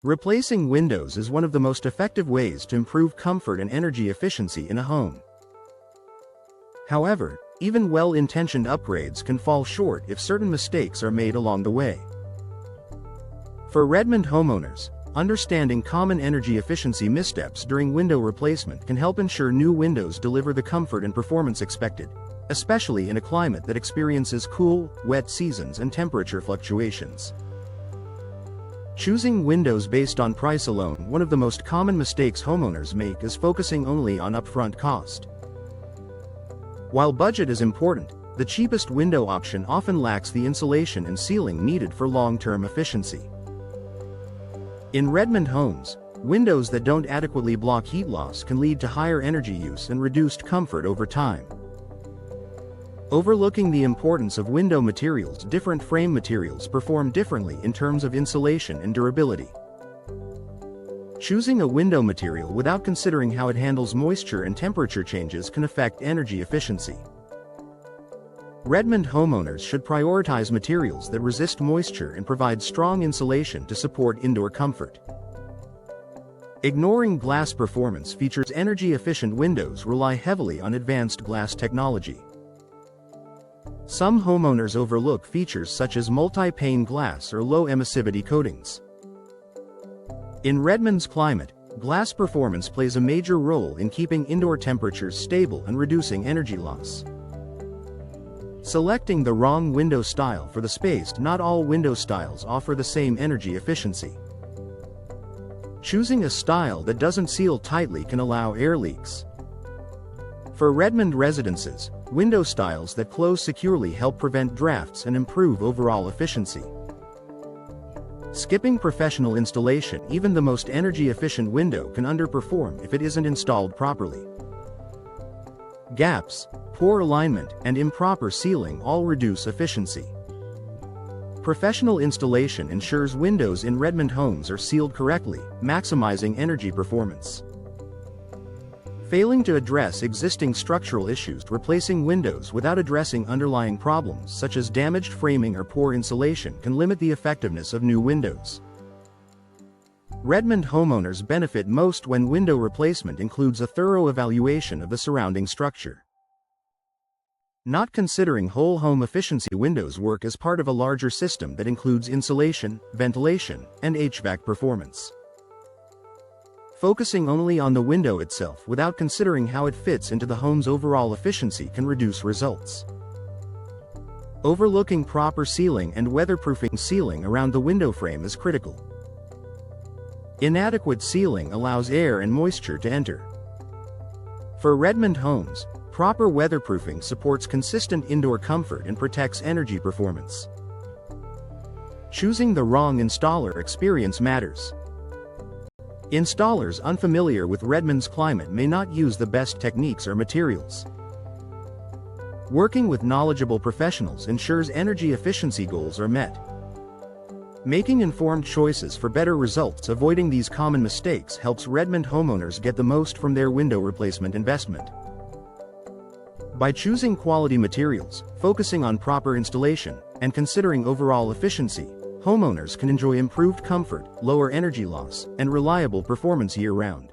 Replacing windows is one of the most effective ways to improve comfort and energy efficiency in a home. However, even well-intentioned upgrades can fall short if certain mistakes are made along the way. For Redmond homeowners, understanding common energy efficiency missteps during window replacement can help ensure new windows deliver the comfort and performance expected, especially in a climate that experiences cool, wet seasons and temperature fluctuations. Choosing windows based on price alone. One of the most common mistakes homeowners make is focusing only on upfront cost. While budget is important, the cheapest window option often lacks the insulation and sealing needed for long-term efficiency. In Redmond homes, windows that don't adequately block heat loss can lead to higher energy use and reduced comfort over time. Overlooking the importance of window materials. Different frame materials perform differently in terms of insulation and durability. Choosing a window material without considering how it handles moisture and temperature changes can affect energy efficiency. Redmond homeowners should prioritize materials that resist moisture and provide strong insulation to support indoor comfort. Ignoring glass performance features. Energy-efficient windows rely heavily on advanced glass technology. Some homeowners overlook features such as multi-pane glass or low emissivity coatings. In Redmond's climate, glass performance plays a major role in keeping indoor temperatures stable and reducing energy loss. Selecting the wrong window style for the space. Not all window styles offer the same energy efficiency. Choosing a style that doesn't seal tightly can allow air leaks. For Redmond residences, window styles that close securely help prevent drafts and improve overall efficiency. Skipping professional installation. Even the most energy-efficient window can underperform if it isn't installed properly. Gaps, poor alignment, and improper sealing all reduce efficiency. Professional installation ensures windows in Redmond homes are sealed correctly, maximizing energy performance. Failing to address existing structural issues. Replacing windows without addressing underlying problems such as damaged framing or poor insulation can limit the effectiveness of new windows. Redmond homeowners benefit most when window replacement includes a thorough evaluation of the surrounding structure. Not considering whole home efficiency. Windows work as part of a larger system that includes insulation, ventilation, and HVAC performance. Focusing only on the window itself without considering how it fits into the home's overall efficiency can reduce results. Overlooking proper sealing and weatherproofing. Sealing around the window frame is critical. Inadequate sealing allows air and moisture to enter. For Redmond homes, proper weatherproofing supports consistent indoor comfort and protects energy performance. Choosing the wrong installer. Experience matters. Installers unfamiliar with Redmond's climate may not use the best techniques or materials. Working with knowledgeable professionals ensures energy efficiency goals are met. Making informed choices for better results. Avoiding these common mistakes helps Redmond homeowners get the most from their window replacement investment. By choosing quality materials, focusing on proper installation, and considering overall efficiency, homeowners can enjoy improved comfort, lower energy loss, and reliable performance year-round.